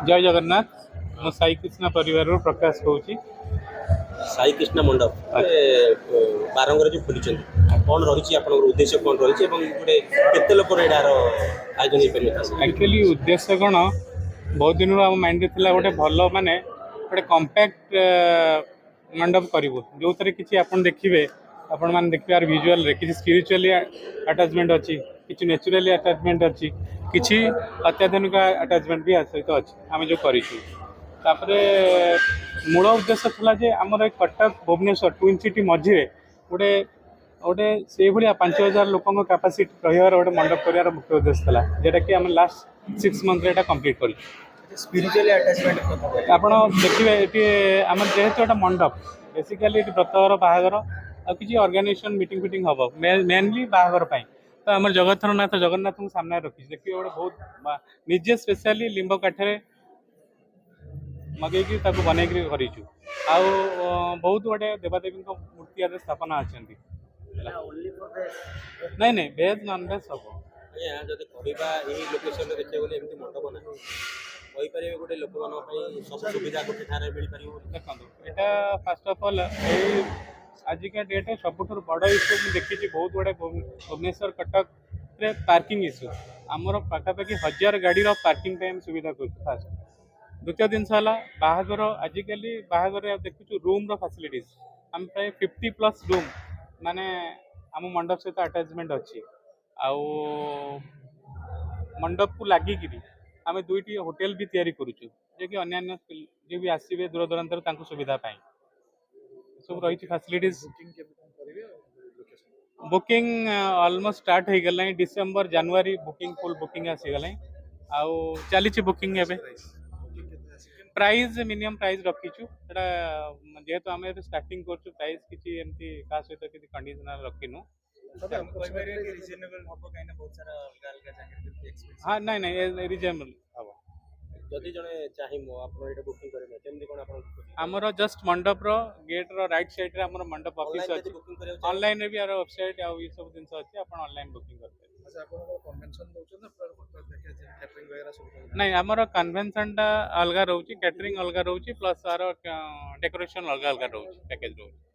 जय जगन्नाथ मो साई कृष्ण परिवार प्रकाश कहूँ। साई कृष्ण मंडप बारंगर जो खोली कौन रही उद्देश्य कौन रही गोटे केते लोक आयोजन एक्चुअली उद्देश्य कौन बहुत दिन आम माइंड थी गोटे भल माने गोटे कंपैक्ट मंडप करूँ जो थे कि देखिए आपण मैंने देखिए यार विजुअल रे किसी स्पिरिचुअली अटैचमेंट अच्छी किसी नेचुरली अटैचमेंट अच्छी किसी अत्याधुनिक अटैचमेंट भी सहित अच्छी आम जो करूँ तापर मूल उद्देश्य था जे आमर कटक भुवनेश्वर ट्विन सिटी मझे गोटे गोटे से भाया 5000 लोक कैपेसिटी रही गोटे मंडप कर मुख्य उद्देश्य था जेटा कि आम लास्ट 6 मंथ कंप्लीट कर स्पिरिचुअली अटैचमेंट आप देखिए ये आम जेहेतु गोटे मंडप बेसिकाली व्रतघर बाहागर आ किसी ऑर्गेनाइजेशन मीटिंग फिटिंग हम मेनली बाहागर तो आम जगतर नाथ जगन्नाथ को सामने रखी देखिए गोटे बहुत निजे स्पेशली लिंब काठे मगेकी बनईकि करूँ आउ बहुत गोटे देवादेवी मूर्ति आदि स्थापना अच्छा नहीं नहीं भेज नॉन भेज सब जब लोकेशन देखिए एमती मंडप ना कहीपर गोटे लोक सब सुविधा गोटे ठार मिल पार देखो यहाँ फास्ट अफ अल आजिका डेट सब बड़ इश्यू मुझे देखी बहुत गुड़े भुवनेश्वर कटक पार्किंग इश्यू आमर पाखापाखि 1000 गाड़ी पार्किंग टाइम सुविधा कर फास्ट द्वितीय जिनस बाहागर आजिकली बाहागर देखु रूम फैसिलिटीज आम प्राय 50+ रूम माने आम मंडप सहित अटैचमेंट अच्छी आउ मंडप को लगिकी आम दुईटी होटेल भी तैयारी करुचु जे कि अन्य जे भी आसवे दूर दूरांतर सुविधा पाई सब रही फैसिलिटीज बुकिंग ऑलमोस्ट स्टार्ट हो गला डिसेंबर जनवरी बुकिंग फुल बुकिंग आसीगला आउ चली बुकिंग एवं प्राइस मिनिमम प्राइस रखीचु जेहेतु आम स्टार्टिंग कर प्राइस किसी एमती का सहित किसी कंडीशनल रखिनु हाँ नहीं नहीं रिजनेबल हम जदि जड़े चाहिए बुकिंग करें आमर जस्ट मंडप गेट राइट साइड रे आमर मंडप ऑफिस अच्छी ऑनलाइन रे भी यार वेबसाइट आ ये सब जिन अच्छी आप ऑनलाइन बुकिंग करते नहीं आमर कन्वेंशन टा अलग रोचे कैटरिंग अलग रोचे प्लस तार डेकोरेशन अलग अलग रोचे पैकेज रोचे